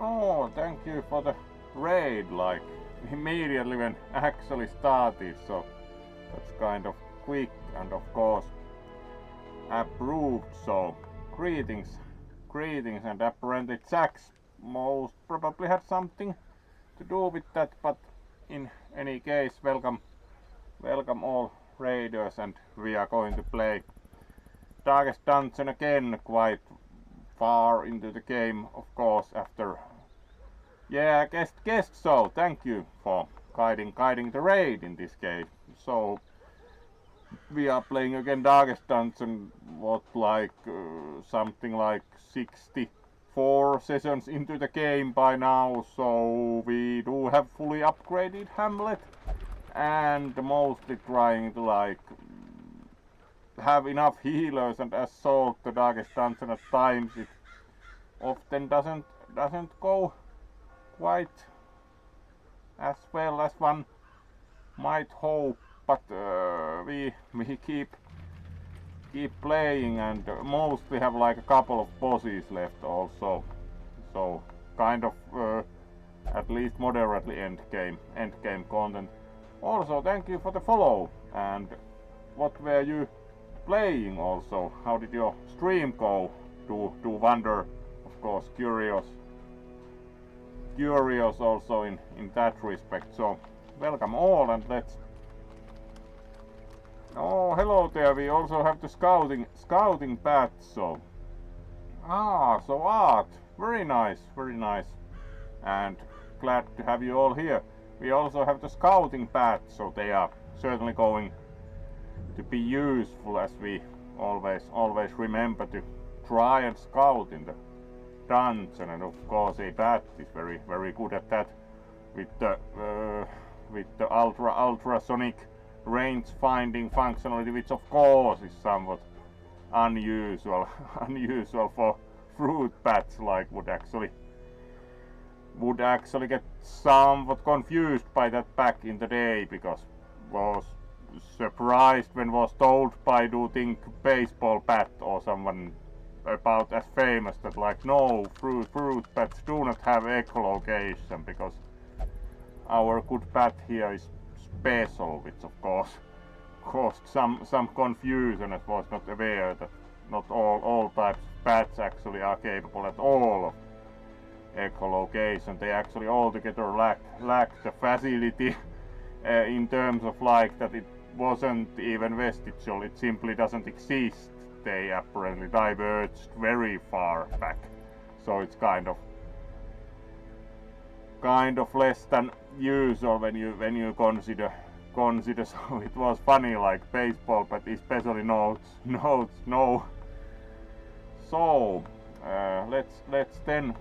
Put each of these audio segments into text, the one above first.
oh, thank you for the raid, like immediately when actually started, so that's kind of quick and of course approved, so greetings and apparently Jax most probably had something to do with that, but in any case welcome all raiders, and we are going to play Darkest Dungeon again quite far into the game, of course, after guest, so thank you for guiding the raid in this case. So we are playing again Darkest Dungeon, something like 64 sessions into the game by now, so we do have fully upgraded Hamlet and mostly trying to have enough healers and assault the Darkest Dungeon. At times it often doesn't go quite as well as one might hope, but we keep playing and mostly have like a couple of bosses left also, so kind of at least moderately end game content. Also thank you for the follow, and what were you playing also? How did your stream go? To wonder, of course, curious also in that respect. So welcome all, and let's. Oh, hello there. We also have the scouting path. So so art, very nice, and glad to have you all here. We also have the scouting path, so they are certainly going to be useful, as we always remember to try and scout in the dungeon, and of course a bat is very good at that with the ultrasonic range finding functionality, which of course is somewhat unusual for fruit bats, would actually get somewhat confused by that back in the day, because was surprised when was told by do think baseball bat or someone about as famous that no, fruit bats do not have echolocation, because our good bat here is special, which of course caused some confusion, as was not aware that not all types of bats actually are capable at all of echolocation. They actually altogether lack the facility in terms of that it wasn't even vestigial, it simply doesn't exist. They apparently diverged very far back, so it's kind of less than usual when you consider. So it was funny, baseball, but especially notes no. So let's then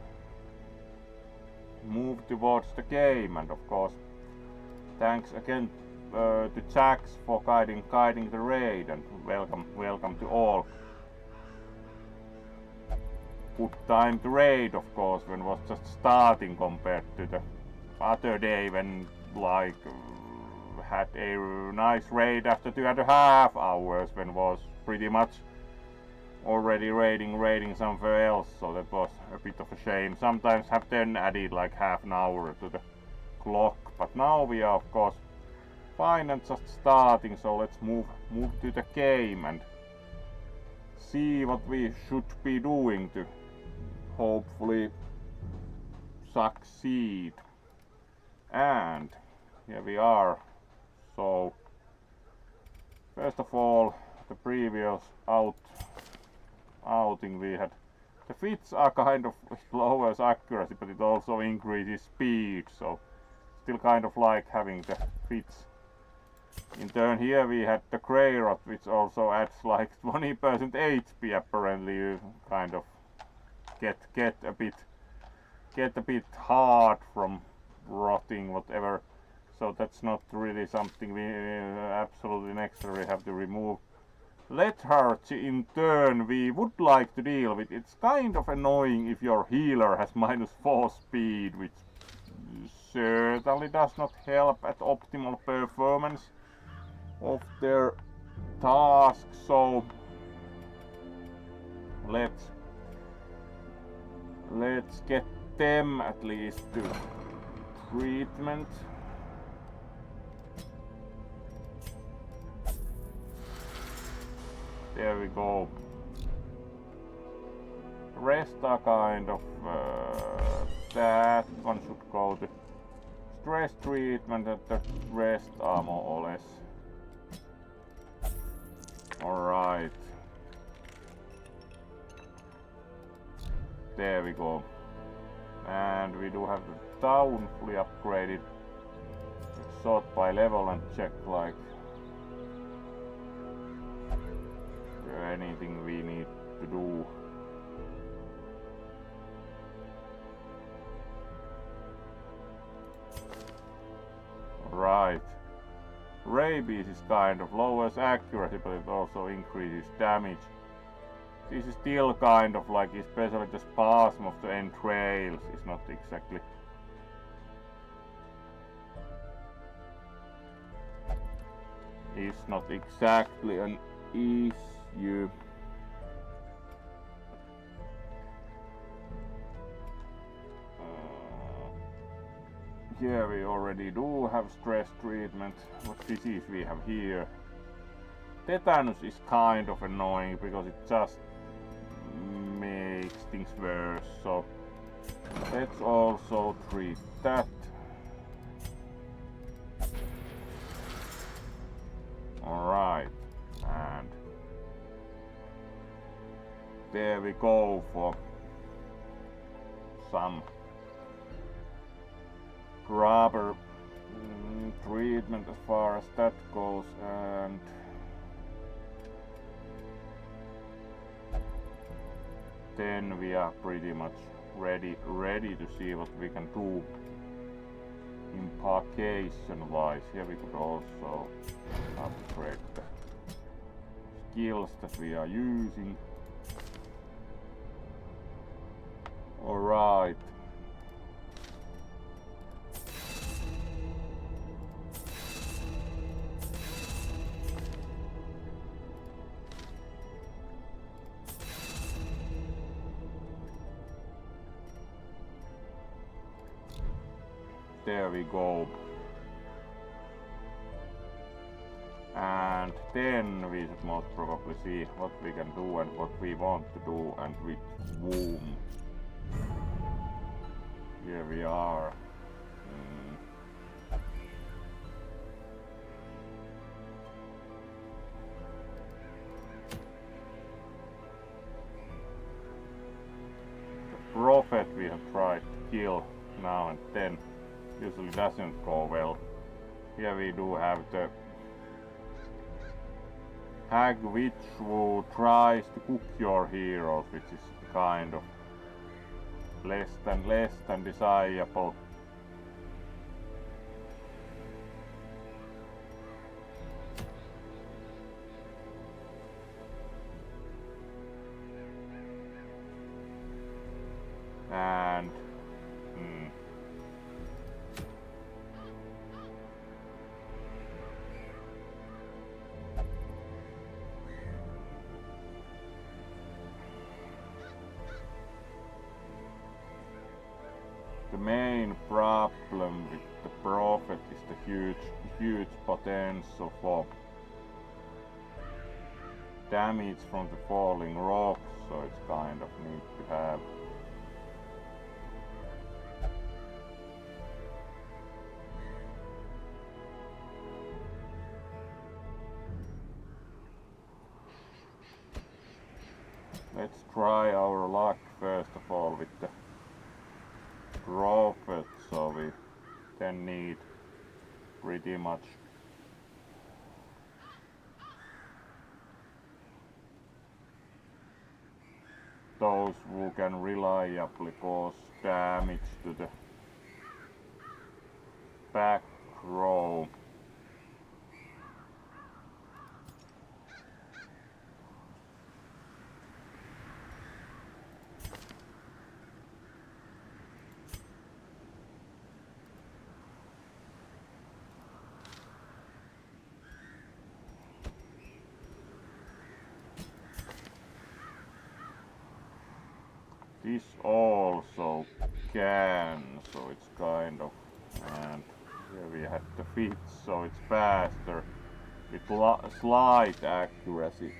move towards the game, and of course thanks again to Jax for guiding the raid, and welcome to all. Good time to raid, of course, when was just starting compared to the other day when had a nice raid after 2.5 hours, when was pretty much already raiding somewhere else, so that was a bit of a shame. Sometimes have then added half an hour to the clock, but now we are of course fine and just starting, so let's move to the game and see what we should be doing to hopefully succeed. And here we are. So first of all, the previous outing we had, the fits are kind of lowers accuracy, but it also increases speed, so still kind of like having the fits. In turn here we had the grey rot, which also adds 20% HP. Apparently you kind of get a bit hard from rotting, whatever. So that's not really something we absolutely necessarily have to remove. Lethargy in turn we would like to deal with. It's kind of annoying if your healer has -4 speed, which certainly does not help at optimal performance of their task. So let's get them at least to treatment. There we go. Rest are kind of that one should go to stress treatment, and the rest are more or less. Alright. There we go. And we do have the town fully upgraded. Sort by level and check like anything we need to do. Right. Rabies is kind of lowers accuracy, but it also increases damage. This is still kind of like, especially the spasm of the entrails is not exactly an issue. Here we already do have stress treatment. What disease we have here? Tetanus is kind of annoying because it just makes things worse, so let's also treat that. Alright, and there we go for some proper treatment as far as that goes, and then we are pretty much ready to see what we can do impartation wise. Here we could also upgrade the skills that we are using. Alright. There we go. And then we should most probably see what we can do and what we want to do and with whom. Here we are. The Prophet we have tried to kill now and then. Usually doesn't go well. Here we do have the Hag Witch who tries to cook your heroes, which is kind of less than desirable. And the main problem with the Prophet is the huge potential for damage from the falling rocks, so it's kind of need to have let's try our luck first of all with the Prophet, so we then need pretty much those who can reliably cause damage to the back row. This also can, so it's kind of, and here we have the fit, so it's faster with slight accuracy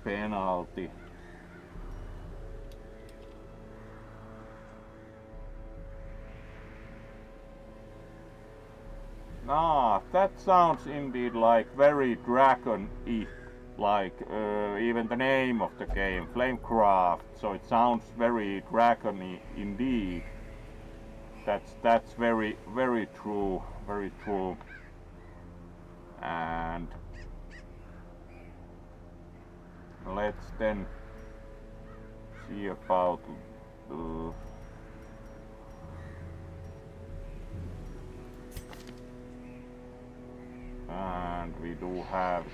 penalty. Ah, that sounds indeed like very dragon-y, like even the name of the game, Flamecraft. So it sounds very dragon-y indeed. That's very true, very true. And let's then see about. And we do have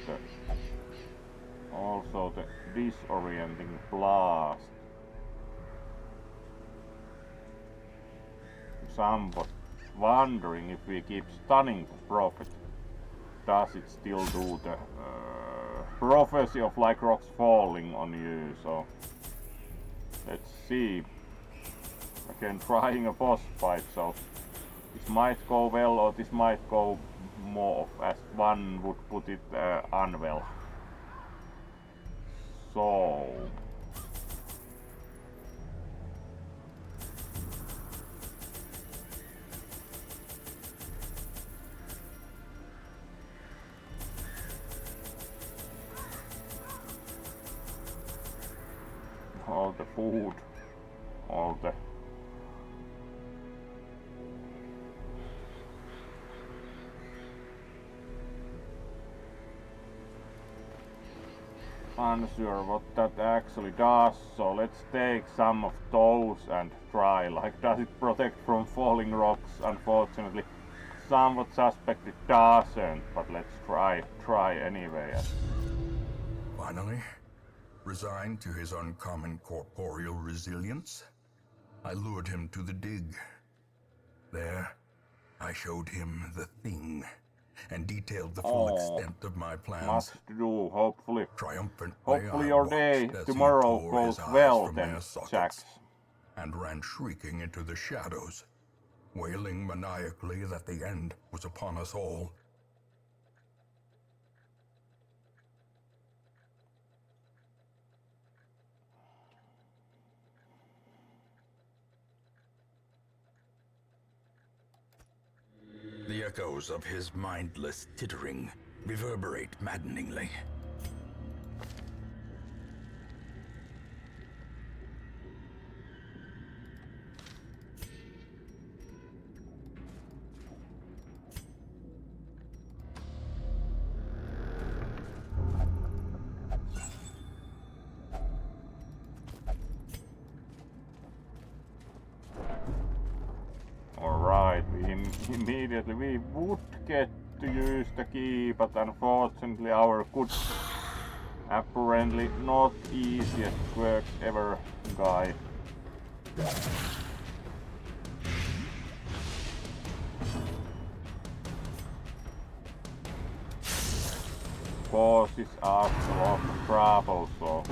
also the disorienting blast. Somewhat wondering if we keep stunning the prophet, does it still do the prophecy of like rocks falling on you? So let's see. Again, trying a boss fight, so this might go well or this might go more as one would put it unwell. So all the food, all the unsure what that actually does, so let's take some of those and try. Like, does it protect from falling rocks? Unfortunately, somewhat suspect it doesn't, but let's try anyway. Finally, resigned to his uncommon corporeal resilience, I lured him to the dig. There, I showed him the thing and detailed the full extent of my plans. Much to do, hopefully. Triumphant, hopefully your day tomorrow goes well then, Jax. And ran shrieking into the shadows, wailing maniacally that the end was upon us all. The echoes of his mindless tittering reverberate maddeningly. Alright, immediately we would get to use the key, but unfortunately our good, apparently not easiest work ever guy causes us a lot of trouble, so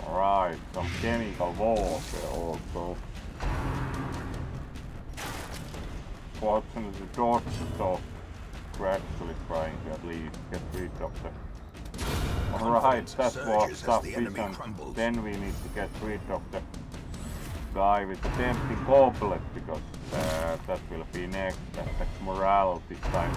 alright, some chemical warfare also. Fortunately, dodge stop gradually trying to at least get rid of the. Alright, that was sufficient. Then we need to get rid of the guy with the tempting goblet, because that will be next. That's morale this time.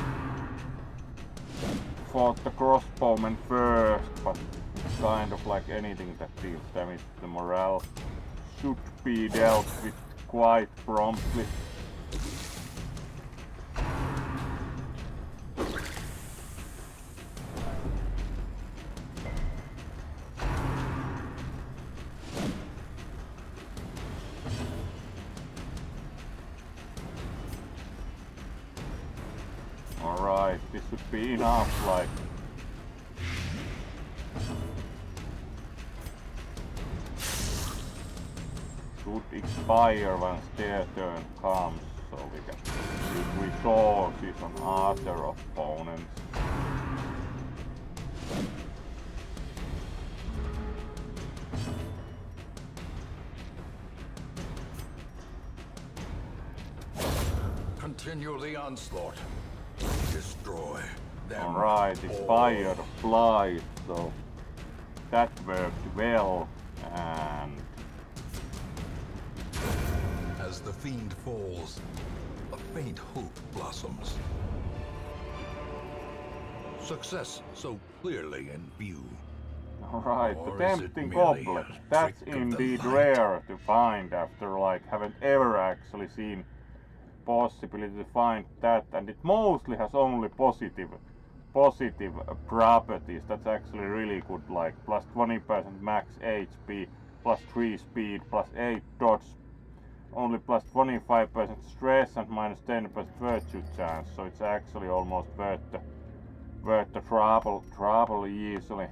Fought the crossbowman first, but it's kind of like anything that deals damage to the morale should be dealt with quite promptly. Alright, this should be enough, like. should expire once their turn comes, so we can use resources on other opponents. Continue the onslaught. Destroy them. Alright, expired flight, so that worked well, and As the fiend falls, a faint hope blossoms. Success so clearly in view. alright, the Or is it tempting merely goblet. a That's trick of the indeed light? rare to find after like haven't ever actually seen possibility to find that, and it mostly has only positive properties. That's actually really good, like plus 20% max HP, plus 3 speed, plus 8 dodge, only plus 25% stress and minus 10% virtue chance, so it's actually almost worth the trouble easily.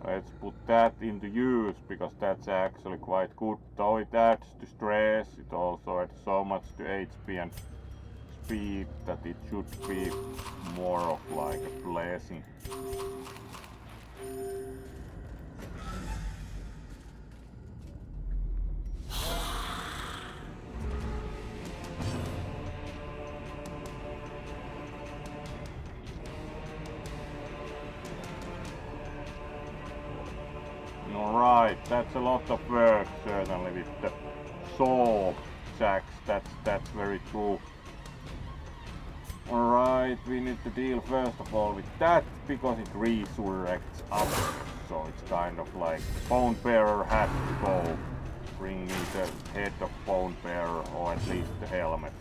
Let's put that into use, because that's actually quite good. Though it adds to stress, it also adds so much to HP and speed that it should be more of like a blessing. Alright, that's a lot of work certainly with the saw jacks, that's very true. Alright, we need to deal first of all with that, because it resurrects us, so it's kind of like Bone Bearer has to go. Bring me the head of Bone Bearer, or at least the helmet.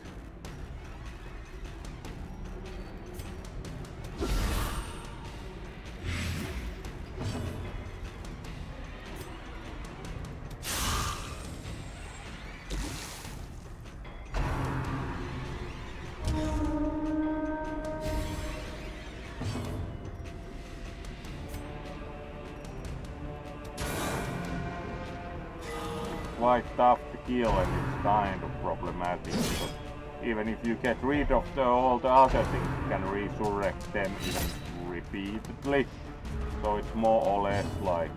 Quite tough to kill, and it's kind of problematic, because even if you get rid of all the other things, you can resurrect them even repeatedly. So it's more or less like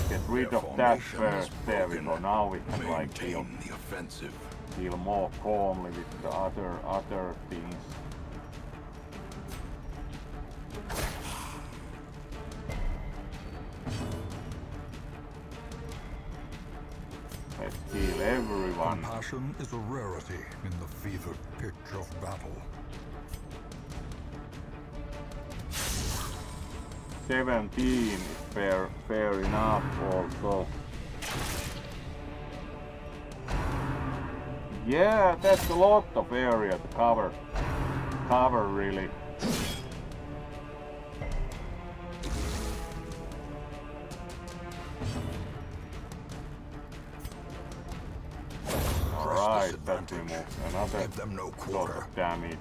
get rid of that first. There we go. Now we can like deal more calmly with the other things. Let's kill everyone. Compassion is a rarity in the fevered pitch of battle. 17 is fair enough also. Yeah, that's a lot of area to cover really. Alright, that removes another lot of damage.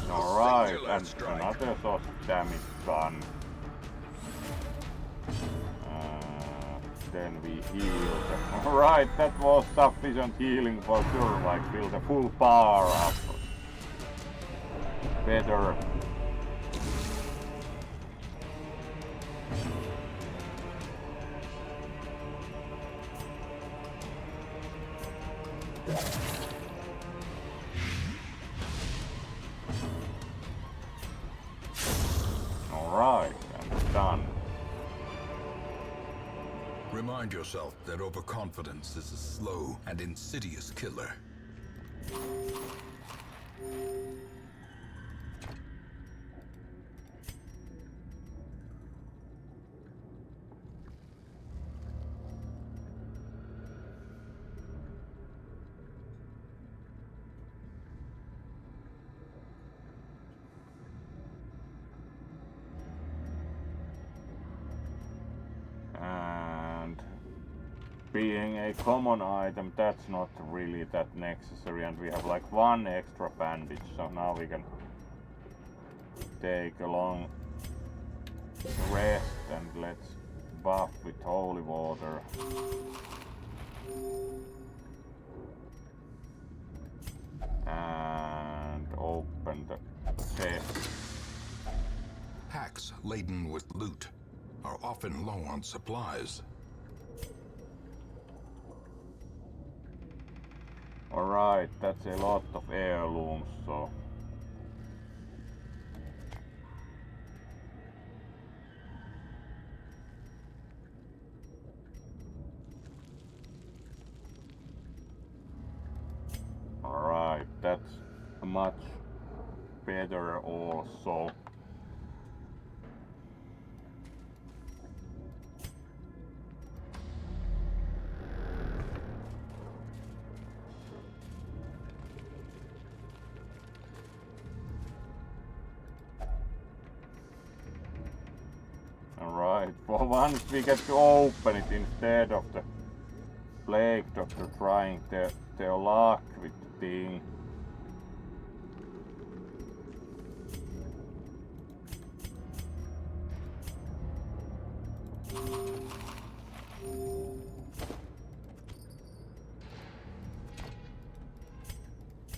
Alright, and another sort of damage done. Then we heal them. Alright, that was sufficient healing for sure, like fill the full power up. Better. Alright, and done. Remind yourself that overconfidence is a slow and insidious killer. a common item, that's not really that necessary, and we have like 1 extra bandage, so now we can take a long rest and let's buff with holy water. And open the chest. Packs laden with loot are often low on supplies. Alright, that's a lot of heirlooms, so... Alright, that's much better also. Alright, for once we get to open it instead of the Plague Doctor trying their luck with the thing.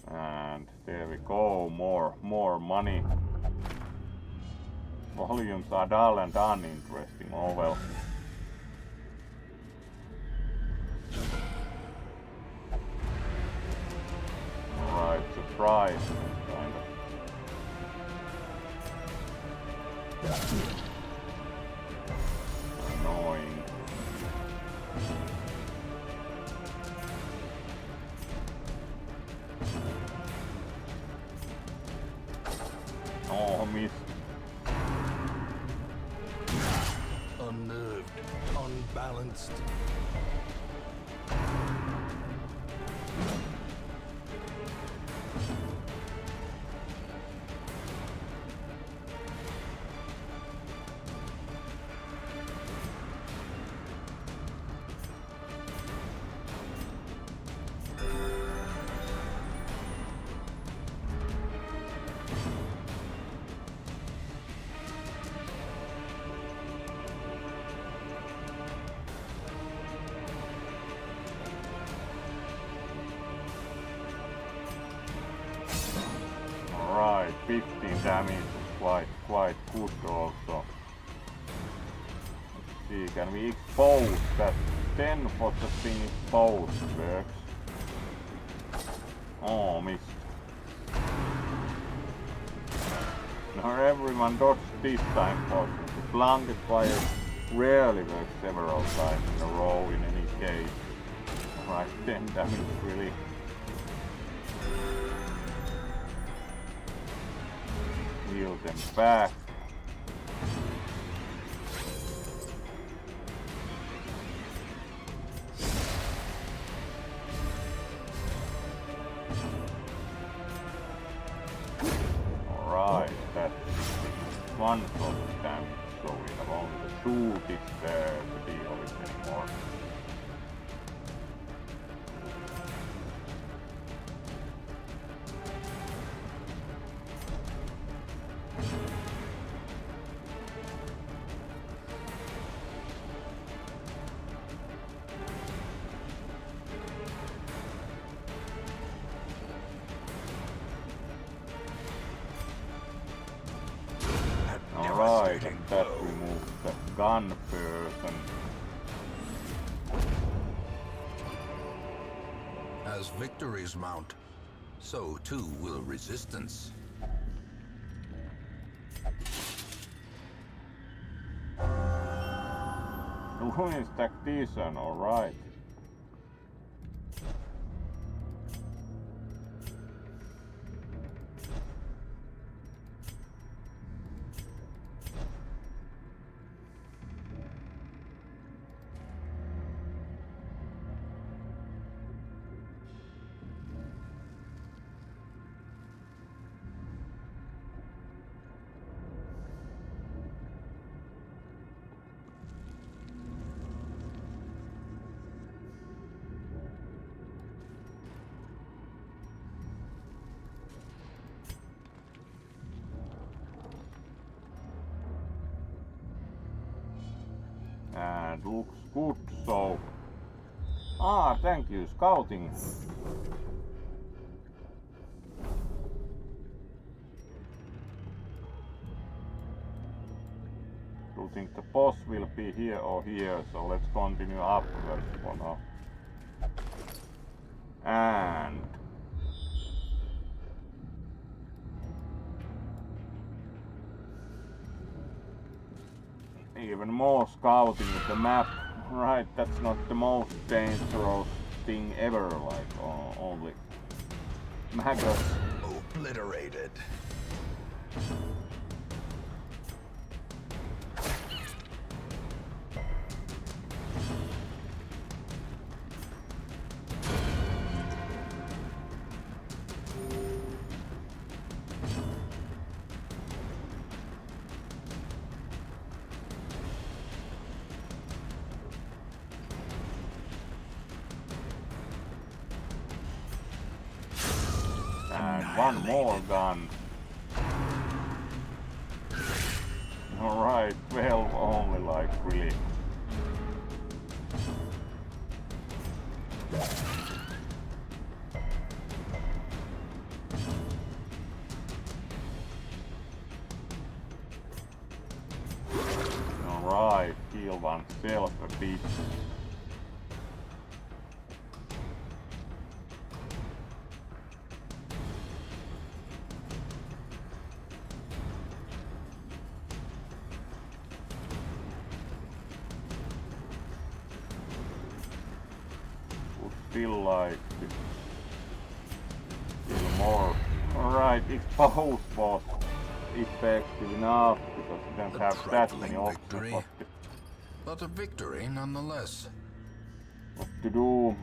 And there we go, more money. Volumes are dull and uninteresting, oh well. Alright, surprise, kind of. Annoying. Oh, missed. Unnerved, unbalanced. Alright, 15 damage is quite good also. Let's see, can we expose that? 10 for the thing exposed works. Oh, missed. Not everyone dodged this time, but the blanket fire rarely works several times in a row in any case. Alright, 10 damage really. Heal them back. Alright, that's one sort of damage, so we have only the shoot is there to deal with anymore. Alright, and that removes the gun person. As victories mount, so too will resistance. Ruins tactician, alright. And looks good, so... thank you, scouting. Do you think the boss will be here or here? So let's continue upwards for now. And... even more scouting with the map. Right, that's not the most dangerous thing ever, like only maggots. Obliterated. One more gun. Alright, 12 only, like, really. Alright, kill oneself a bit. Still like still more. Alright, expose was effective enough because you don't have that many options But a victory nonetheless. what to do.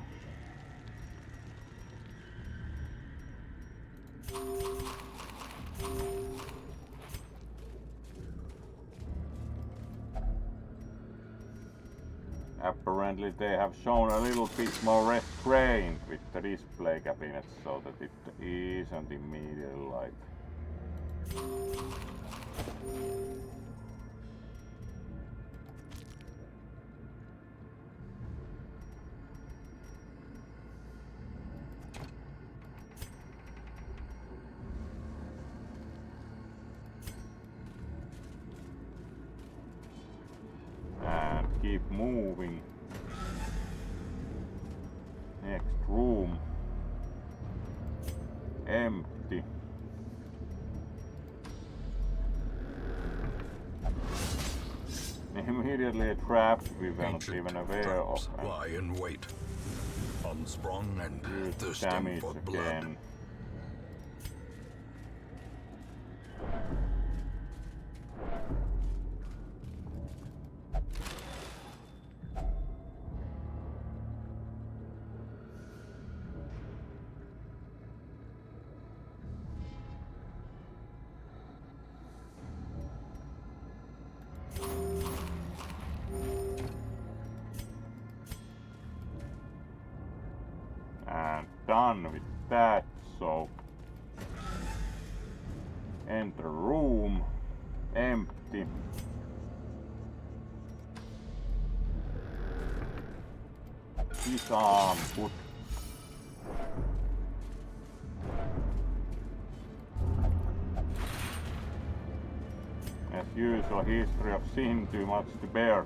Apparently they have shown a little bit more restraint with the display cabinet so that it isn't immediately like... And keep moving. Next room. Empty. Immediately trapped, we weren't even aware of. Lie in wait, unsprung and Use thirsting damage for blood. again. And done with that, so enter room, empty. Disarm, put. As usual, history of sin, too much to bear.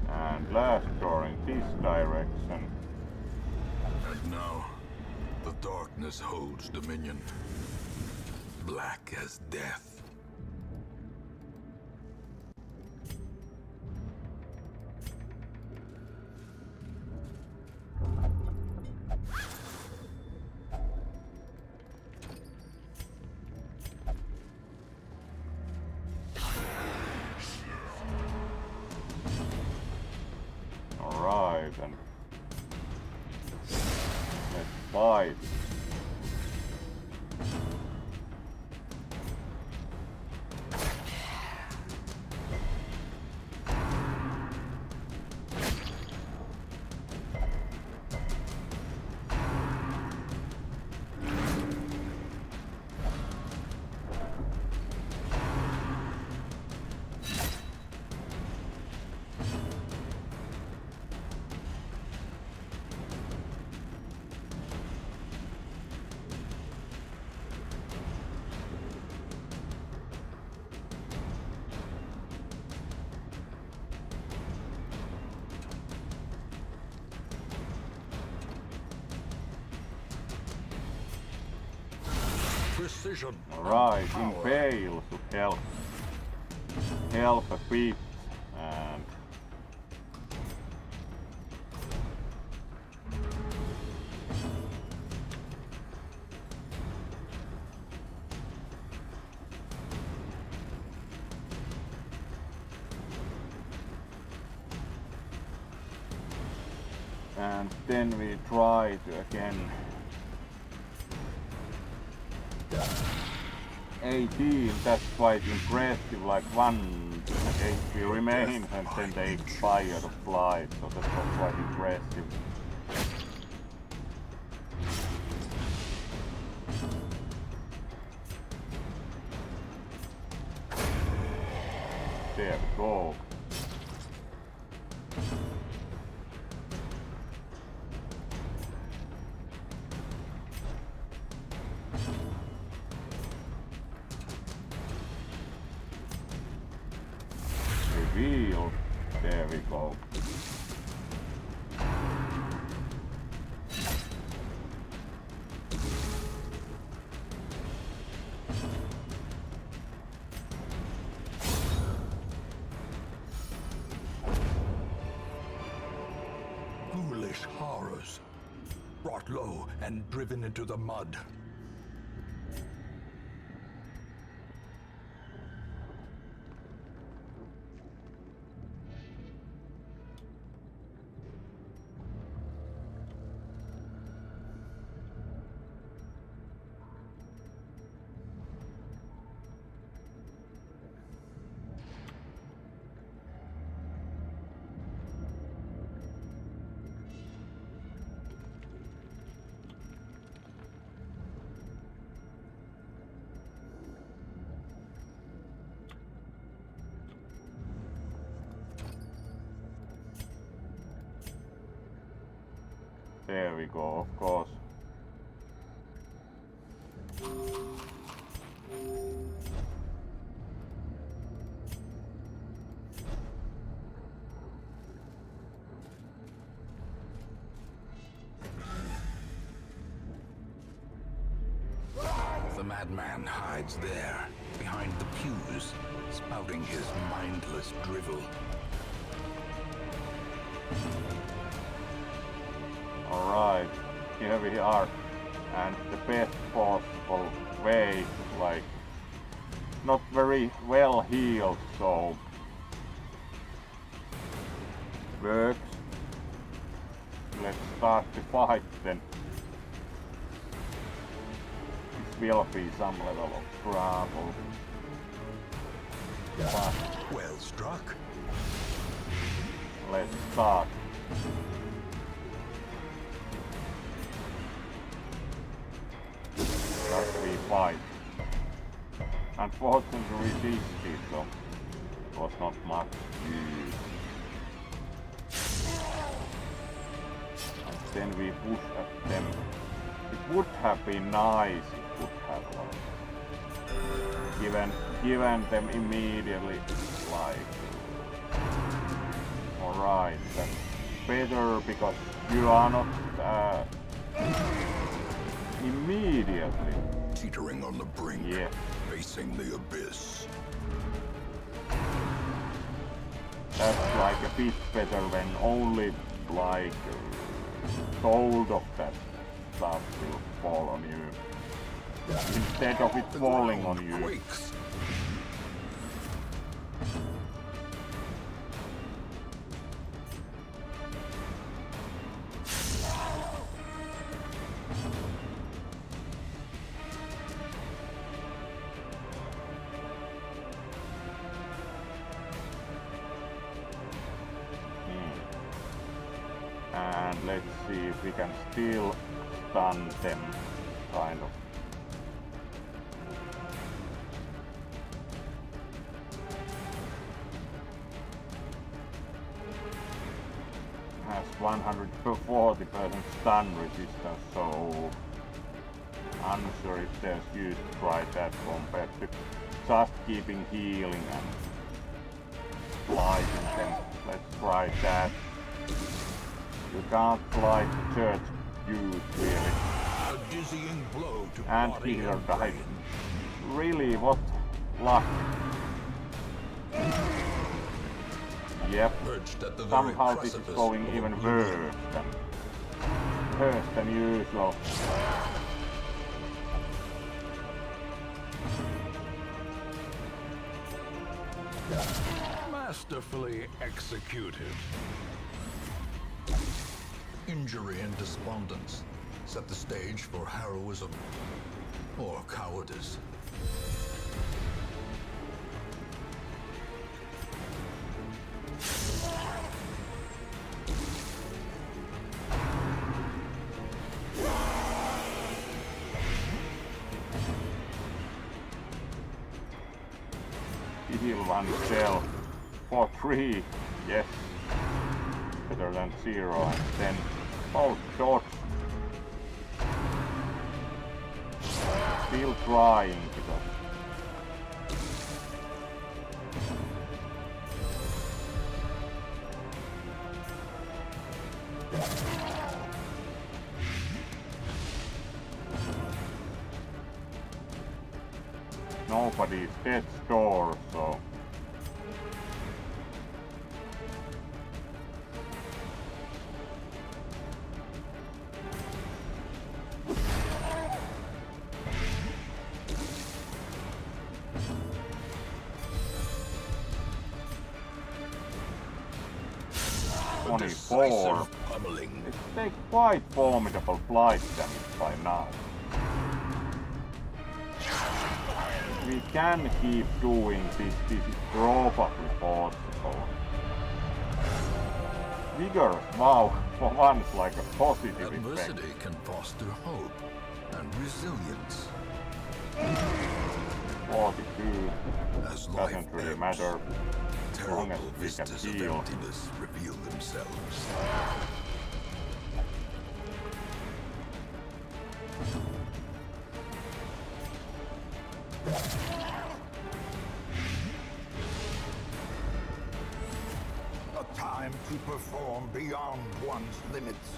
And last door in this direction. And now, the darkness holds dominion. Black as death. Alright, and let's fight. precision. Alright, impale to help a bit, and then we try to again 18, that's quite impressive, like 1 HP remains and then they expire the flight, so that's quite impressive. There we go. Reveal. There we go. Ghoulish horrors, brought low and driven into the mud. There we go, of course. The madman hides there, behind the pews, spouting his mindless drivel. Alright, here we are, and the best possible way, like, not very well healed, so works. Let's start the fight then. It will be some level of trouble. But Well struck. let's start. We fight. Unfortunately resisted, so it was not much use. And then we push at them. It would have been nice if it would have given them immediately, like, alright, that's better because you are not immediately. Teetering on the brink, Yeah. facing the abyss. That's like a bit better when only like gold of that stuff will fall on you. Instead of it falling on you. Quakes. And let's see if we can still stun them, kind of. Has 140% stun resistance, so I'm not sure if there's use to try that compared to just keeping healing and slicing them. Let's try that. You can't fly to church use really. A dizzying blow to And body healer and died. brain. Really, what luck. Yep, Perched at the very somehow this is precipice going of even oblivion. worse than usual. Masterfully executed. Injury and despondence set the stage for heroism or cowardice. Heal oneself for 3, yes, better than 0, and then both shots. Still trying because nobody's dead door, so 24. Pummeling. It takes quite formidable blight damage by now. We can keep doing this, this is probably possible. Vigorous, wow, for once like a positive effect. Adversity can foster hope and resilience. 42 As life doesn't really ebbs, matter as long as terrible we can vistas of heal. emptiness reveal themselves. A time to perform beyond one's limits.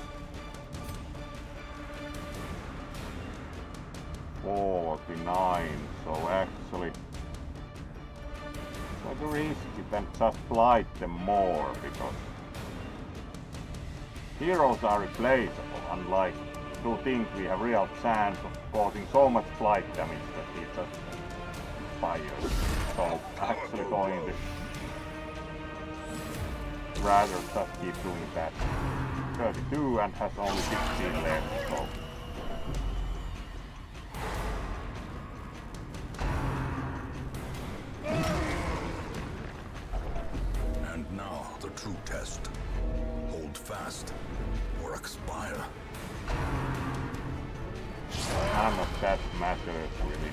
49, so actually quite risky than just blight them more, because heroes are replaceable, unlike to think we have real chance of causing so much blight damage that he just fires. So actually going to rather just keep doing that. 32 and has only 16 left, so And now the true test. Hold fast or expire. none of that matters really.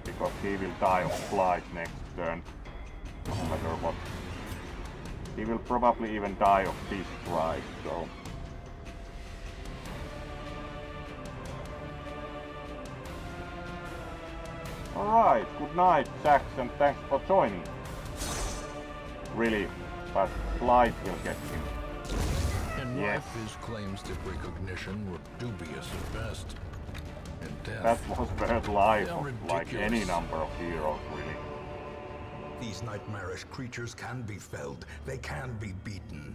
Because he will die of blight next turn, no matter what. He will probably even die of this strike, so. Alright, good night, Jax, and thanks for joining. Really, but blight will get him. In Yes. life, his claims to recognition were dubious at best. In That death, was worth life They're of like any ridiculous. number of heroes, really. these nightmarish creatures can be felled. They can be beaten.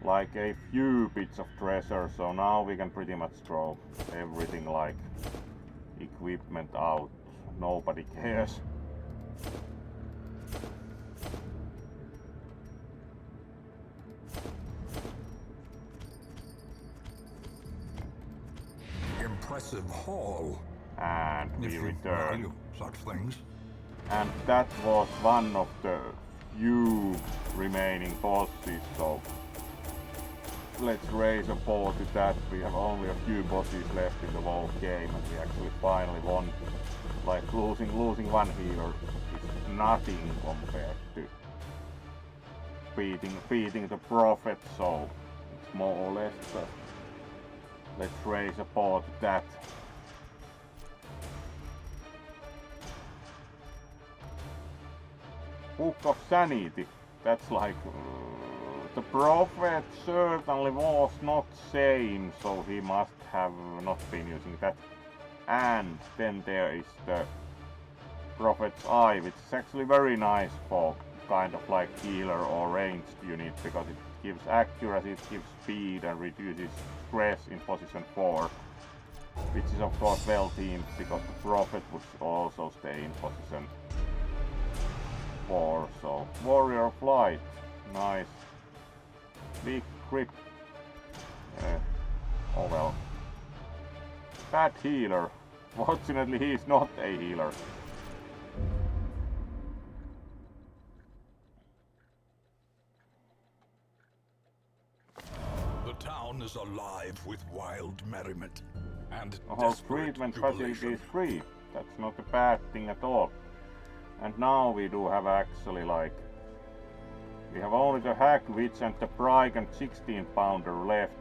Like a few bits of treasure, so now we can pretty much throw everything like equipment out. Nobody cares. Impressive haul. And If we you return. value such things. And that was one of the few remaining bosses, so let's raise a ball to that. We have only a few bosses left in the whole game, and we actually finally won. Like losing one healer is nothing compared to beating the Prophet, so it's more or less just let's raise a ball to that. Book of Sanity. that's like the Prophet certainly was not same, so he must have not been using that. And then there is the Prophet's Eye, which is actually very nice for kind of like healer or ranged unit, because it gives accuracy, it gives speed and reduces stress in position 4, which is of course well teamed because the Prophet would also stay in position 4. So Warrior Flight, nice. Big grip. Oh well. Bad healer. Fortunately he's not a healer. The town is alive with wild merriment and Oh, desperate treatment jubilation. facility is free. That's not a bad thing at all. And now we do have actually like... We have only the Hack Witch and the Brigand 16 pounder left.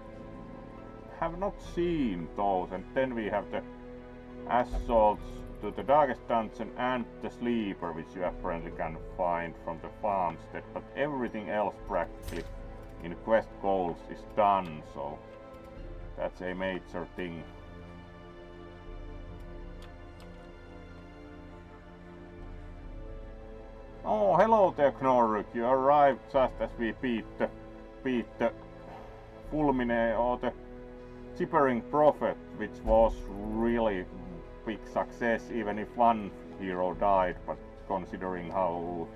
Have not seen those. And then we have the Assaults to the Darkest Dungeon and the Sleeper, which you apparently can find from the farmstead. But everything else practically in quest goals is done, so that's a major thing. Oh, hello there, Knorruk. You arrived just as we beat the Fulmine or the Gibbering Prophet, which was really big success, even if one hero died. But considering how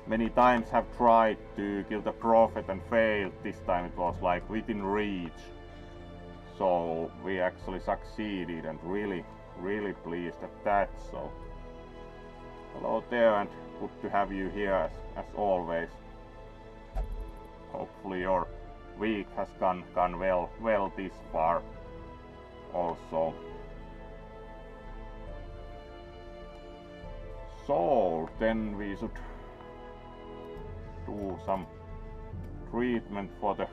many times have tried to kill the Prophet and failed, this time it was like within reach. So we actually succeeded, and really pleased at that. So hello there, and good to have you here as always. Hopefully your week has gone well this far also. So then we should do some treatment for the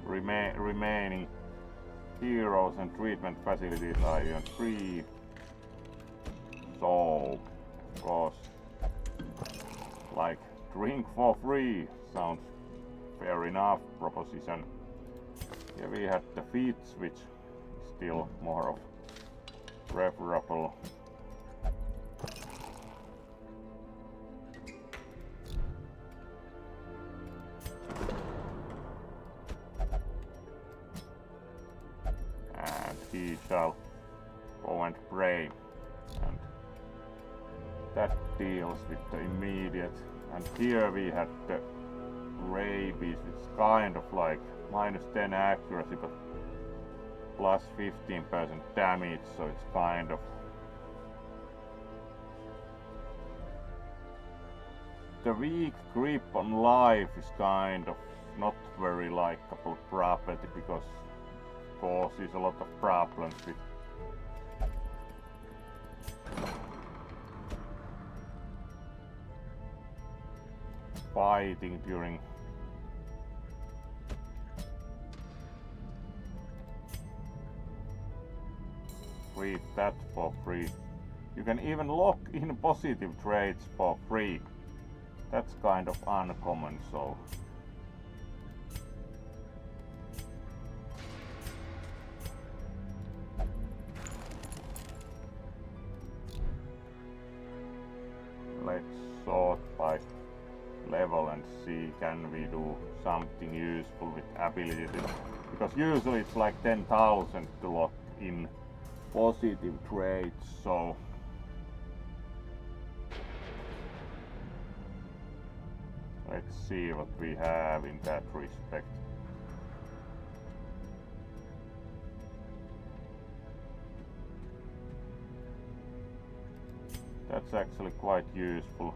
remaining heroes, and treatment facilities are even free. So, of course, like drink for free sounds fair enough proposition. Here we had the feats, which is still more of preferable. And he shall go and pray, and that deals with the immediate. And here we had the rabies, which is kind of like -10 accuracy but plus 15% damage, so it's kind of the weak grip on life is kind of not very likable property, because it causes a lot of problems with fighting during read that for free. You can even lock in positive traits for free. That's kind of uncommon, so let's sort by level and see can we do something useful with abilities, because usually it's like 10,000 to lock in positive traits, so let's see what we have in that respect. That's actually quite useful.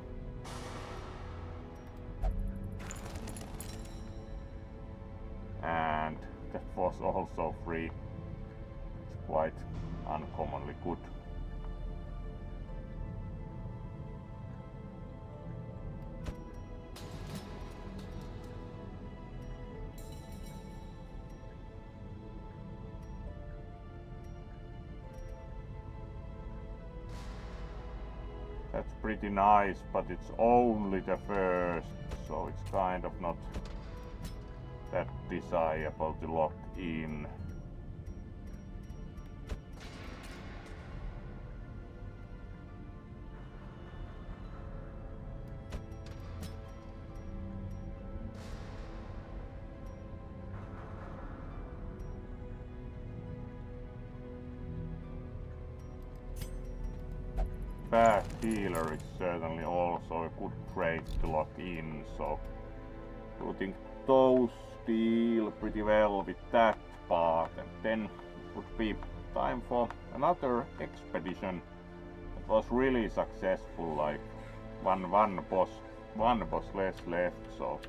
And that was also free. It's quite uncommonly good. That's pretty nice, but it's only the first, so it's kind of not that desirable to lock in. Fast healer is certainly also a good trait to lock in, so I think those deal pretty well with that part, and then it would be time for another expedition that was really successful, like one boss less left, so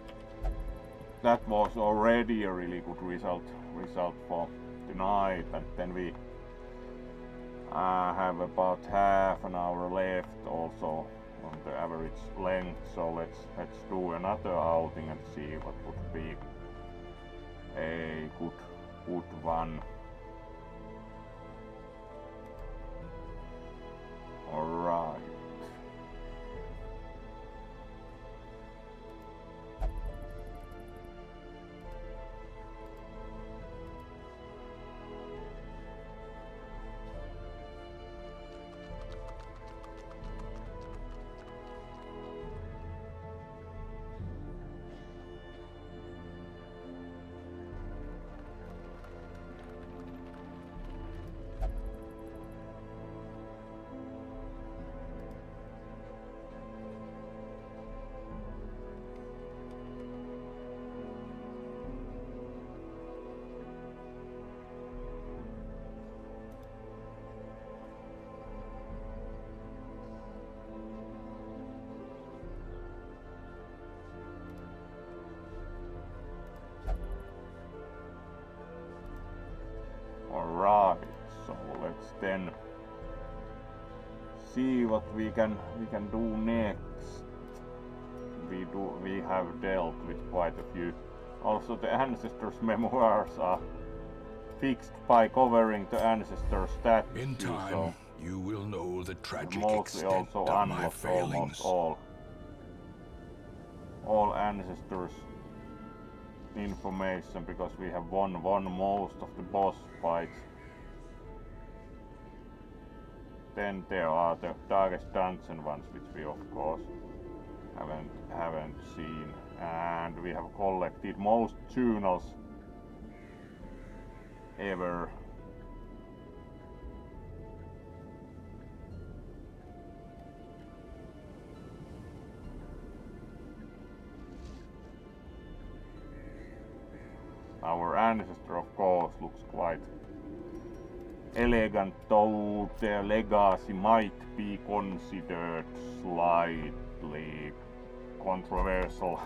that was already a really good result for tonight. And then we have about half an hour left also on the average length, so let's do another outing and see what would be a good one. Alright. Alright, so let's then see what we can do next. We have dealt with quite a few. Also, the ancestors' memoirs are fixed by covering the ancestors' stats. In time, so you will know the tragic mostly extent also of my unlock failings. almost all ancestors information, because we have won most of the boss fights. Then there are the Darkest Dungeon ones, which we of course haven't seen, and we have collected most journals ever. Our ancestor, of course, looks quite elegant, though their legacy might be considered slightly controversial.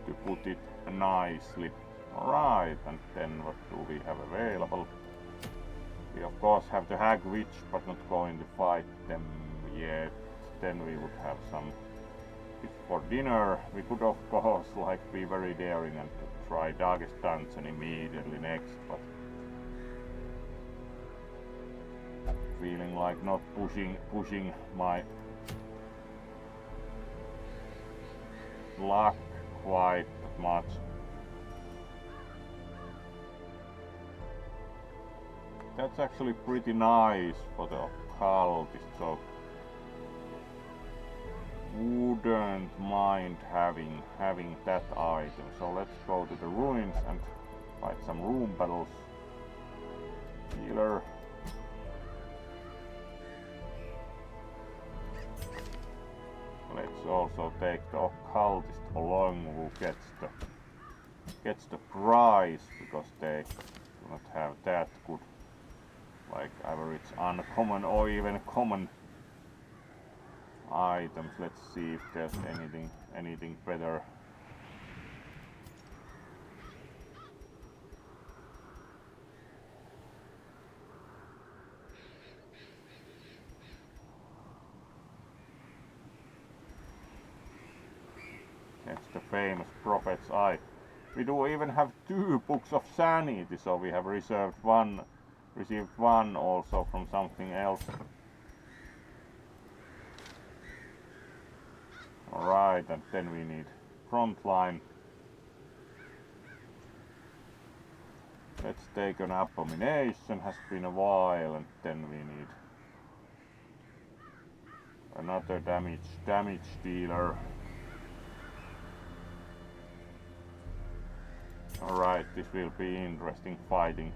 To put it nicely. Alright, and then what do we have available? We of course have the Hag Witch, but not going to fight them yet. Then we would have some for dinner. We could of course be very daring and try Darkest Dungeon immediately next, but feeling like not pushing my luck quite that much. That's actually pretty nice for the occultist, so wouldn't mind having that item. So let's go to the ruins and fight some room battles. Healer. Let's also take the occultist along, who gets the prize, because they do not have that good average uncommon or even common items. Let's see if there's anything better. That's the famous Prophet's Eye. We do even have 2 books of sanity, so we have reserved one Received one also from something else. Alright, and then we need front line. Let's take an abomination, has been a while, and then we need another damage dealer. Alright, this will be interesting fighting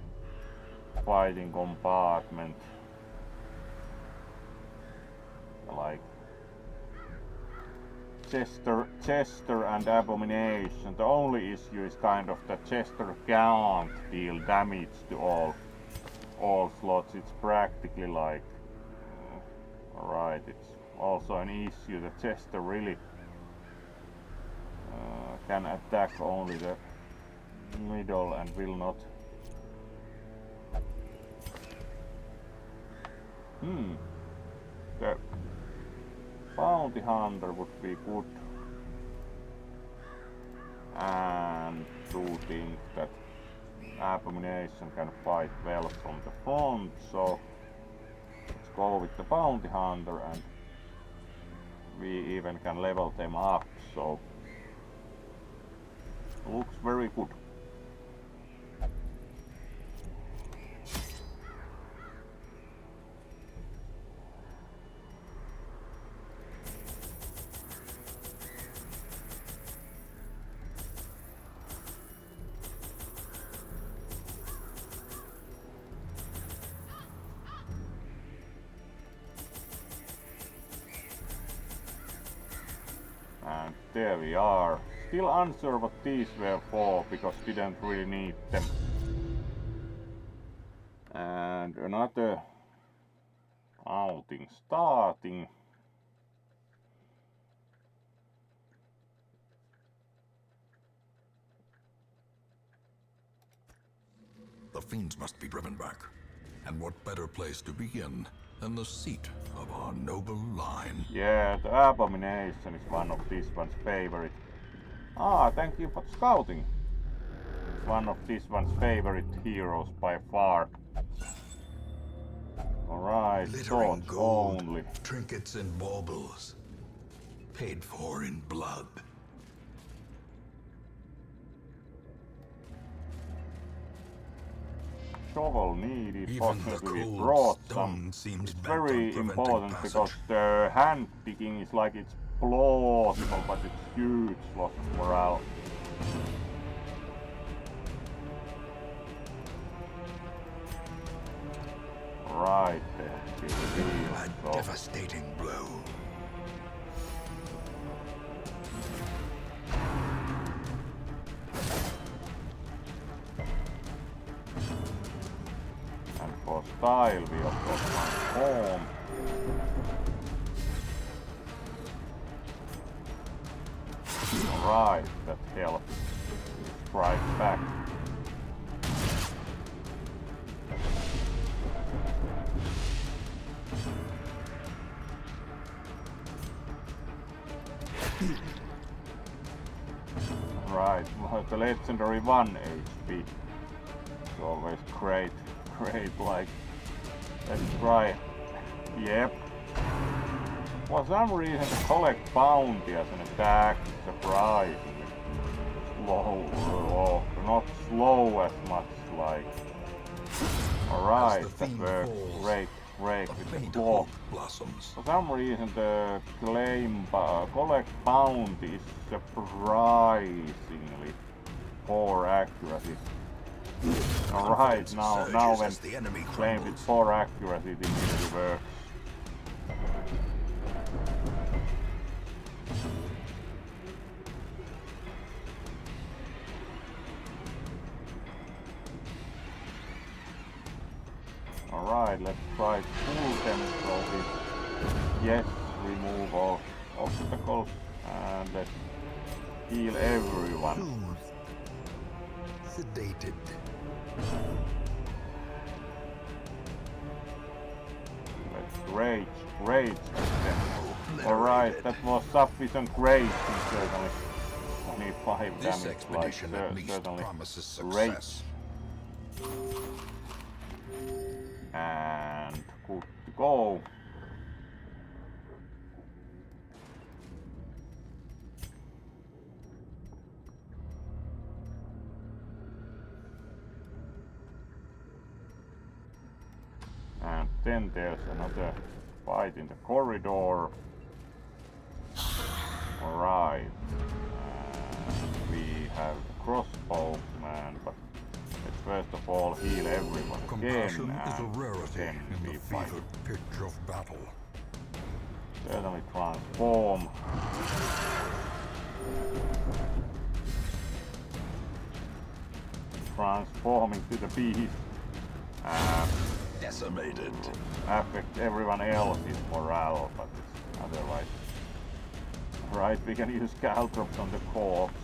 compartment. Like Chester and Abomination. The only issue is kind of that Chester can't deal damage to all slots. It's practically like alright, it's also an issue that Chester really can attack only the middle and will not. The Bounty Hunter would be good, and do think that Abomination can fight well from the front, so let's go with the Bounty Hunter, and we even can level them up, so looks very good. And there we are. Still unsure what these were for, because didn't really need them. And another outing starting. The fiends must be driven back. And what better place to begin than the seat of our noble line? Yeah, the Abomination is one of this one's favorite. Ah, thank you for scouting. One of this one's favorite heroes by far. Alright, Glittering swords gold, only. trinkets and baubles, paid for in blood. Shovel needed, Even fortunately the we cold brought stone some. seems It's bent on very preventing important passage. because the hand digging is like it's plausible, but it's huge loss of morale. Right there, A devastating blow. And for style we of course transform. Alright, that helps. Strike back. Right, well, the legendary 1 HP. It's always great, like, let's try. Yep. For some reason the collect bounty as an attack is surprisingly slow, or not slow as much like. Alright, that works great with the claw. Blossoms. For some reason the collect bounty is surprisingly poor accuracy. Alright, now when the enemy claimed with poor accuracy, this really works. Alright, let's try to pull them so we, yes, remove all obstacles, and let's heal everyone. Sedated. Let's rage them. Alright, that was sufficient rage, certainly. Only 5 This damage, like, expedition at least certainly promises rage. success. go. And then there's another fight in the corridor. Alright. We have the crossbow man, but let's first of all heal everyone Compassion again, is a and rarity then in we the fight. fevered pitch of battle. Certainly transform. Transforming to the beast. Decimated. Affect everyone else's morale, but it's otherwise. Right, we can use caltrops on the corpse.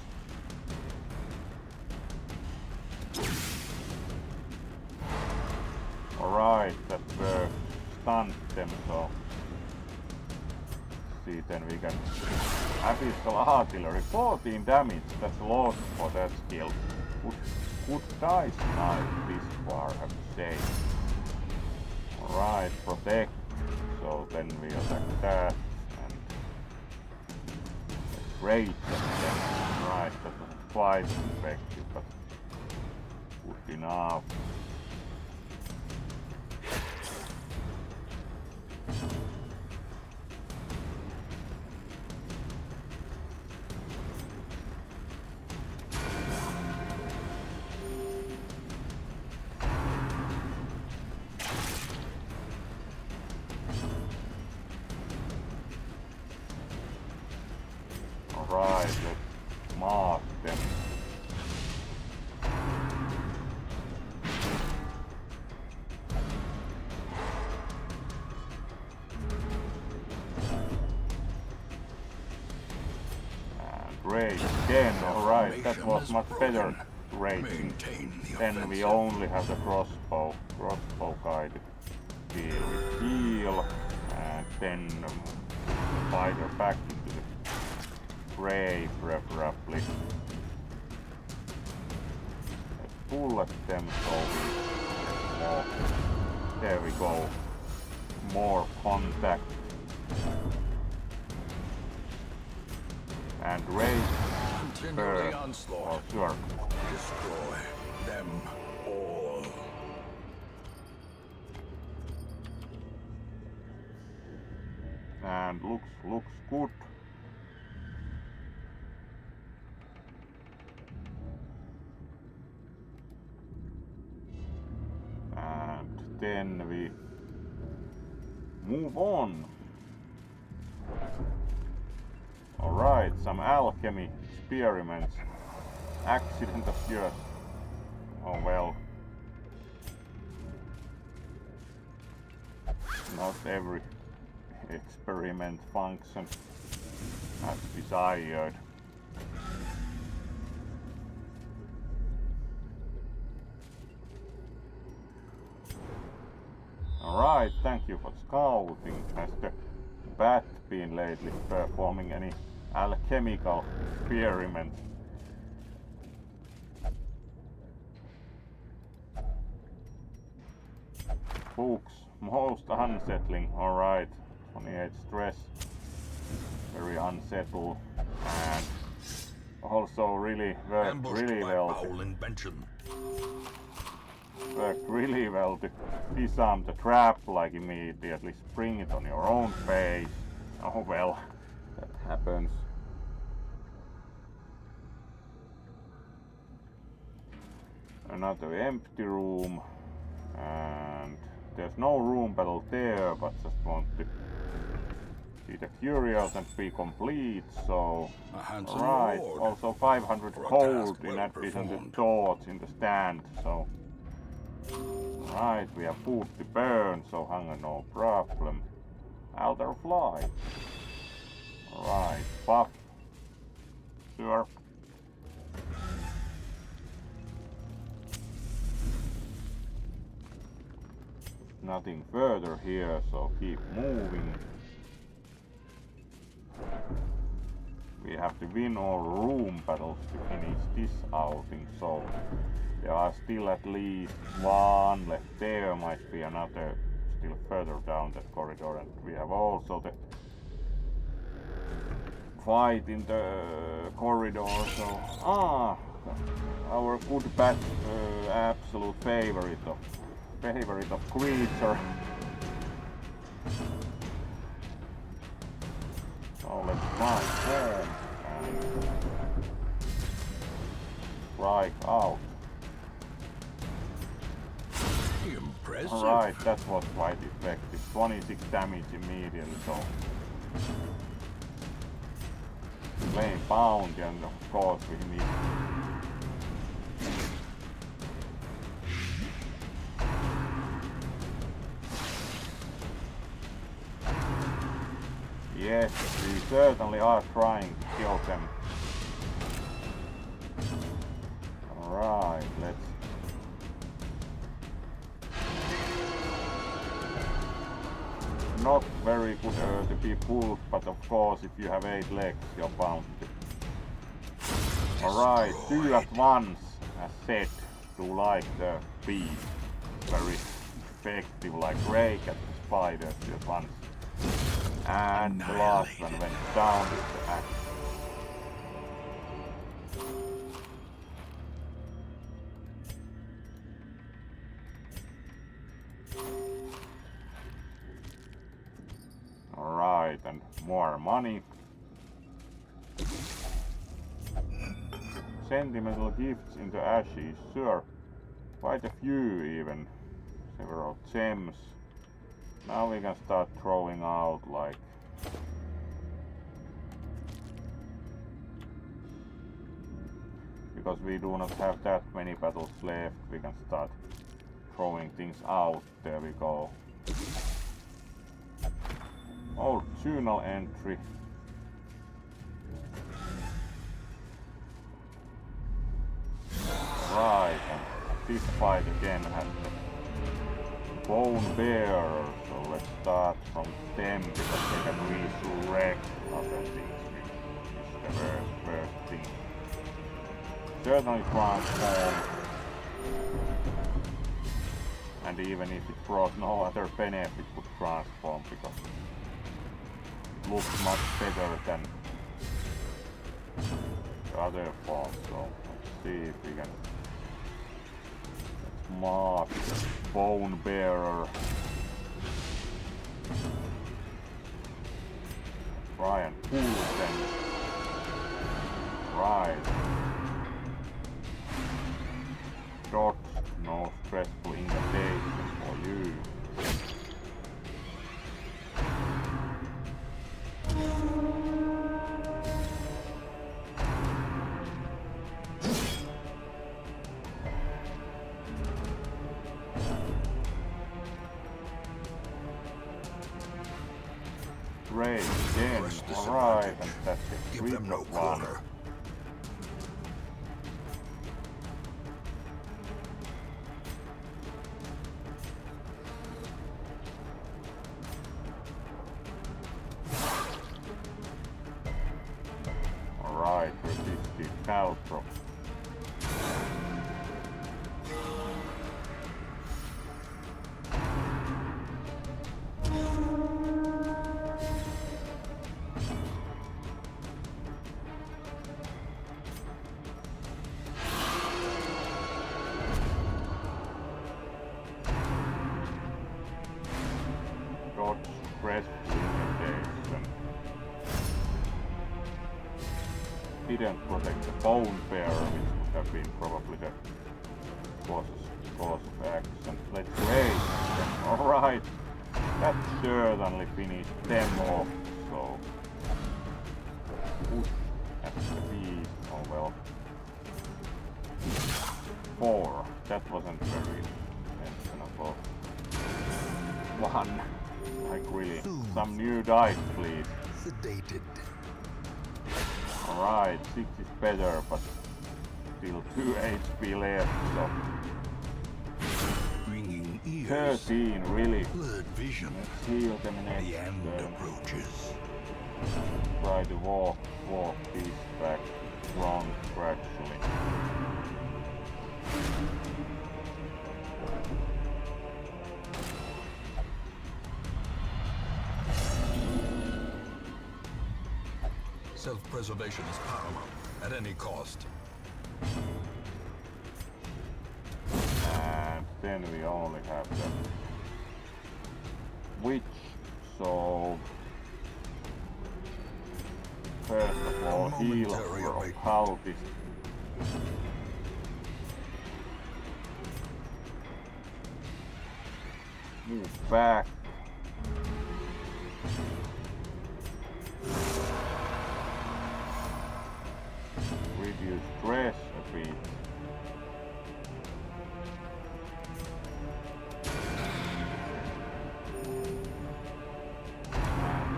Alright, that stunned them, so see, then we can abyssal artillery, 14 damage, that's lost for that skill. Good dice knife this far, I have to say. Alright, protect, so then we attack that, and great, right, that wasn't quite effective, but good enough. Alright, let's mark them. Great, again, alright, that was much better rating. Then we only have the crossbow guided heal, and then fighter back into the fray, preferably. Let's pull at them so we there we go, more contact. And raise Continually onslaught. Oh, sure. Destroy them all. And looks good. And then we move on. Alright, some alchemy experiments. Accident occurs. Oh well. Not every experiment functions as desired. Alright, thank you for scouting. Has the bat been lately performing any alchemical experiments? Books, most unsettling. Alright, 28 stress, very unsettled, and also really worked really well. Worked really well to disarm the trap, like immediately spring it on your own face. Oh well, that happens. Another empty room, and there's no room battle there, but just want to see the curios and be complete, so right, also 500 gold in addition to torch in the stand, so right, we have food to burn, so hunger no problem. Altar fly. Right, buff. Sure. Nothing further here, so keep moving. We have to win all room battles to finish this outing, so there are still at least one left. There might be another still further down that corridor, and we have also the fight in the corridor. So our good bat, absolute favorite of creature. So let's transform and strike out. Impressive. Alright, that was quite effective. 26 damage immediately, so flame bounty, and of course we need yes, we certainly are trying to kill them. Alright, let's not very good to be pulled, but of course if you have 8 legs you're bound to. Alright, 2 at once, as said, to like the beast. Very effective, like rake at the spiders at once. And the last one went down with the axe. Alright, and more money. Sentimental gifts in the ashes, sure. Quite a few even. Several gems. Now we can start throwing out like because we do not have that many battles left, we can start throwing things out. There we go. Old journal entry. Right, and this fight again has the bone bearer, so let's start from them because they can resurrect other things, which is the worst thing. Certainly transform, and even if it brought no other benefit, would transform because it looks much better than the other form. So let's see if we can mark the bone bearer. Try and pull them. Right. Dot, no stressful invitation for you. Great, again, alright, and that's it. Give them no quarter. Alright, resistive caltro. Didn't protect the bone bearer, which would have been probably the cause of action. Let's raise them. Alright, that certainly finished them off, so push at the beast. Oh well. 4, that wasn't very mentionable. 1, like really, some new dice please. Sedated. Alright, 6 is better, but still 2 HP left, so Ringing ears. 13, really. Blurred vision. Let's heal them next The end turn. approaches. Try to walk this back front gradually. Self-preservation is paramount, at any cost. And then we only have the witch, so first of all heal our occultist. Move back. Reduce stress a bit.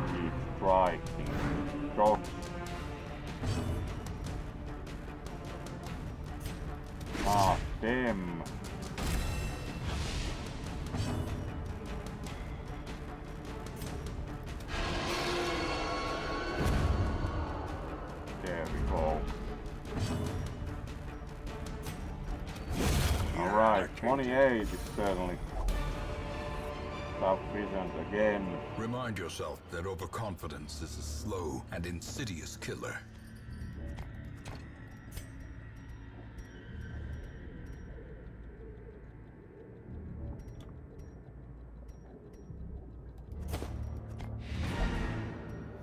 Keep striking. Dodge. Ah, damn. There we go. Alright, 28 is certainly sufficient again. Remind yourself that overconfidence is a slow and insidious killer.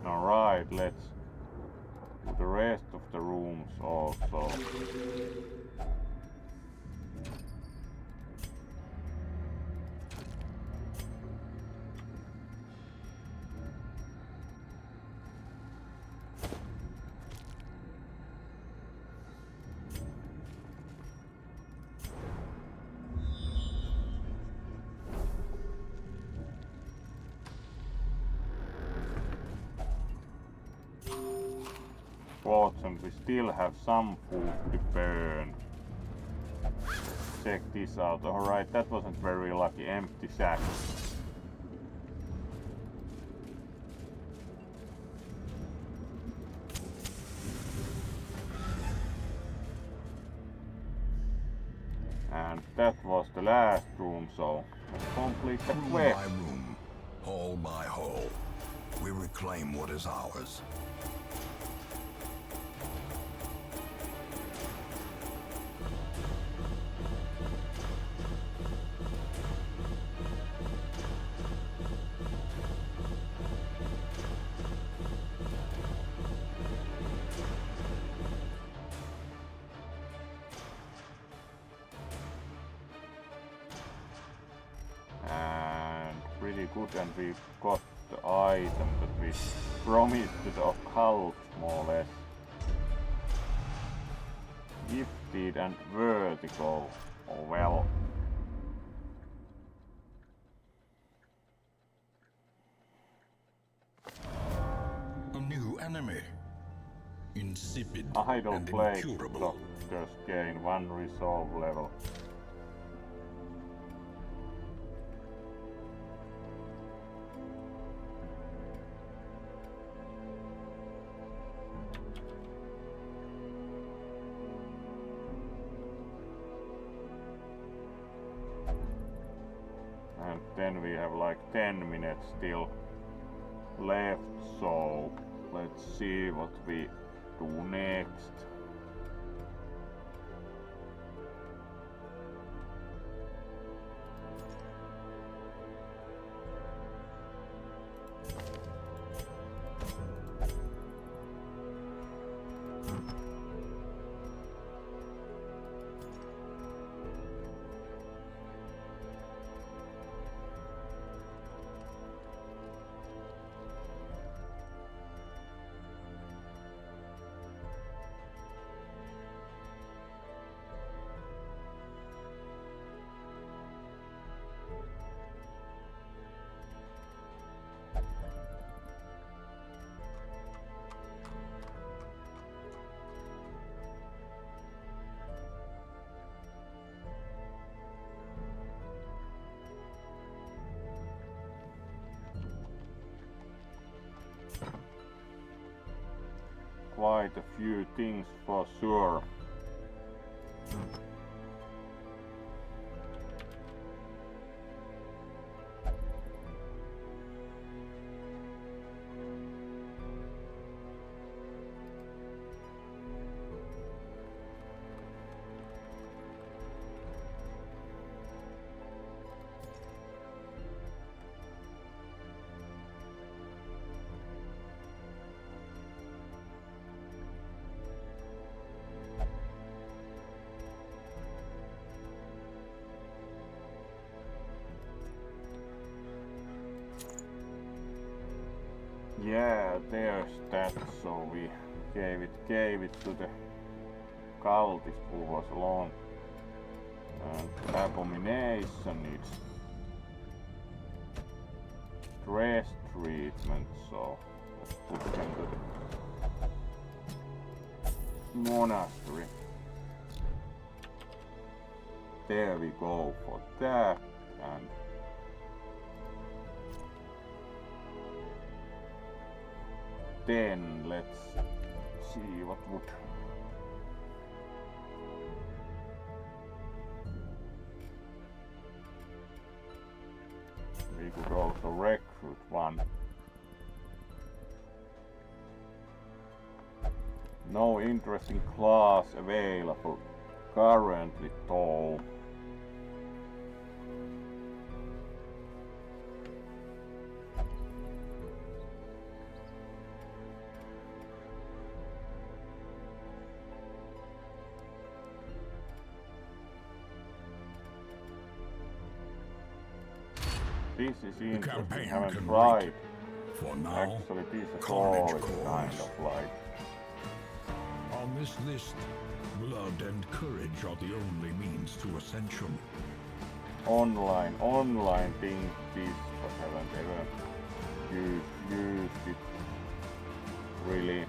Alright, let's do the rest of the rooms also. And we still have some food to burn. Check this out. Alright, that wasn't very lucky. Empty sack. And that was the last room, so let's complete the quest. My room, hall by hall. We reclaim what is ours. Good, and we got the item that we promised to the occult, more or less. Gifted and vertical. Oh well. A new enemy. Insipid Idle and plague incurable. doctors gain 1 resolve level. And then we have like 10 minutes still left, so let's see what we do next. Quite a few things for sure. Yeah, there's that. So we gave it to the cultist who was alone. And abomination needs stress treatment, so let's put him to the monastery. There we go for that, and then let's see what would we could also recruit one. No interesting class available currently though. This is interesting, haven't tried. For now, Actually, this is carnage always kind calls. of like On this list, blood and courage are the only means to ascension. online thing, this, but haven't ever used it really.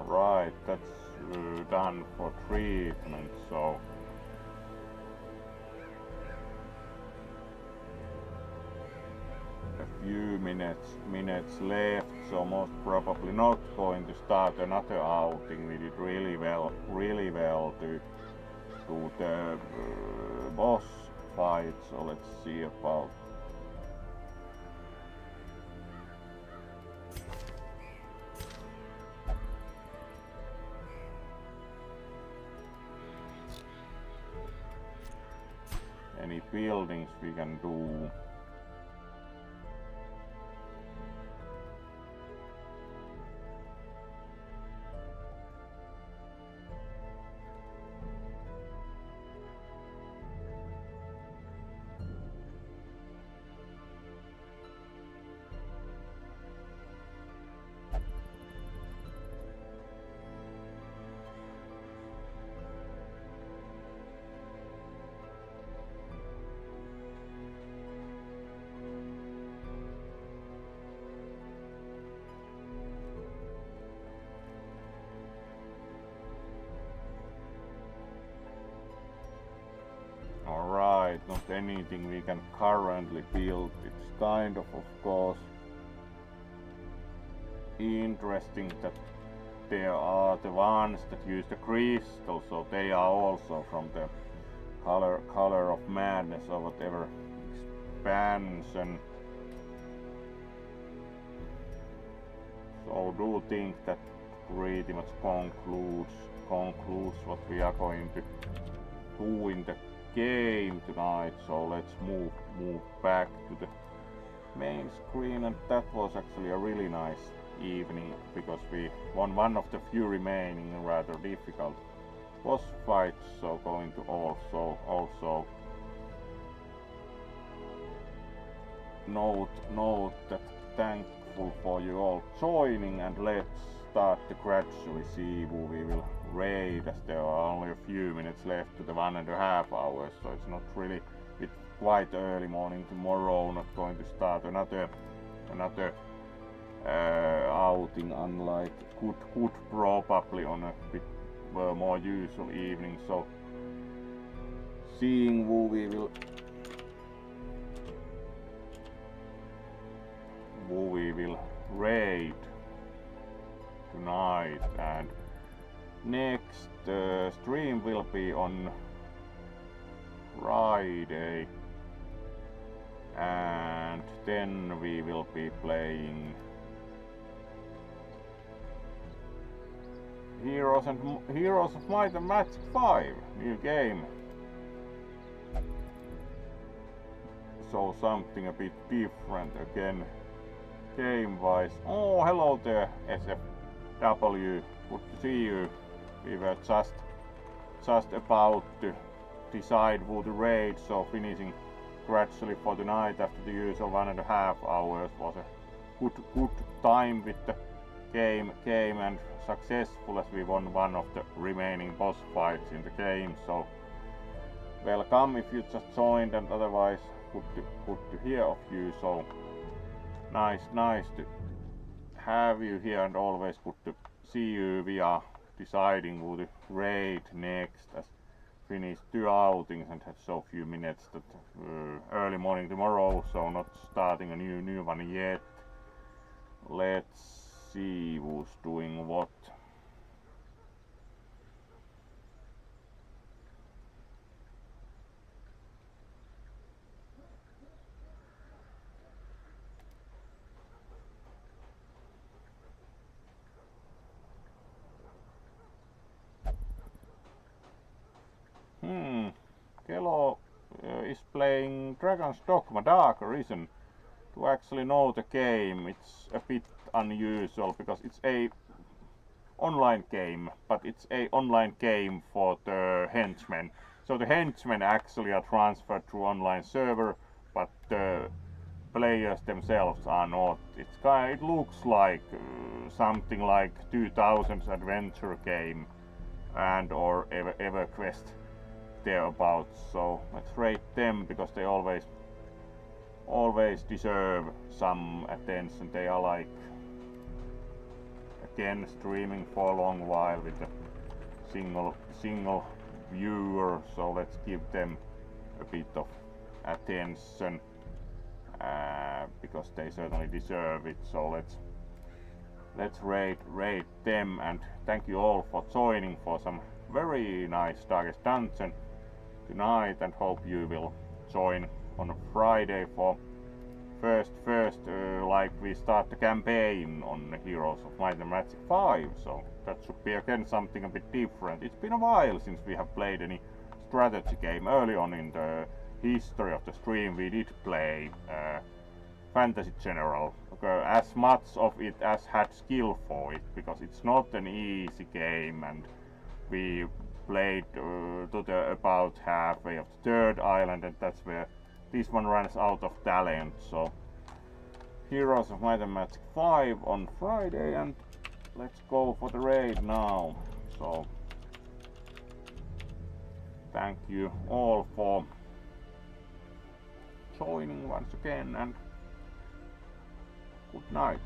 Alright, that's done for treatment, so a few minutes left, so most probably not going to start another outing. We did really well to do the boss fight, so let's see about any buildings we can do. Alright, not anything we can currently build. It's kind of course, interesting that there are the ones that use the crystal, so they are also from the color of madness or whatever expansion. So do think that pretty much concludes what we are going to do in the game tonight. So let's move back to the main screen, and that was actually a really nice evening because we won one of the few remaining rather difficult boss fights. So going to also note that thankful for you all joining, and let's start to gradually see who we will raid, as there are only a few minutes left to the 1.5 hours, so it's not really, it's quite early morning tomorrow, not going to start another outing, unlike could probably on a bit more usual evening. So seeing who we will raid tonight, and next stream will be on Friday, and then we will be playing Heroes of Might and Magic 5, new game. So something a bit different again, game-wise. Oh, hello there, SFW. Good to see you. We were just about to decide who to raid, so finishing gradually for the night after the usual 1.5 hours was a good time with the game and successful as we won one of the remaining boss fights in the game. So welcome if you just joined, and otherwise good to hear of you. So nice to have you here, and always good to see you. We are deciding who to raid next, as finished 2 outings and had so few minutes that early morning tomorrow, so not starting a new one yet. Let's see who's doing what. Kelo is playing Dragon's Dogma Dark Arisen. To actually know the game, it's a bit unusual because it's a online game, but it's a online game for the henchmen. So the henchmen actually are transferred to online server, but the players themselves are not. It looks like something like 2000's adventure game and or EverQuest thereabouts. So let's rate them because they always deserve some attention. They are like, again, streaming for a long while with a single viewer, so let's give them a bit of attention because they certainly deserve it. So let's rate them, and thank you all for joining for some very nice Darkest Dungeon tonight, and hope you will join on a Friday for first like we start the campaign on Heroes of Might and Magic 5, so that should be again something a bit different. It's been a while since we have played any strategy game. Early on in the history of the stream we did play Fantasy General, as much of it as had skill for it, because it's not an easy game, and we played to the about halfway of the 3rd island, and that's where this one runs out of talent. So Heroes of Might and Magic 5 on Friday, and let's go for the raid now. So thank you all for joining once again, and good night.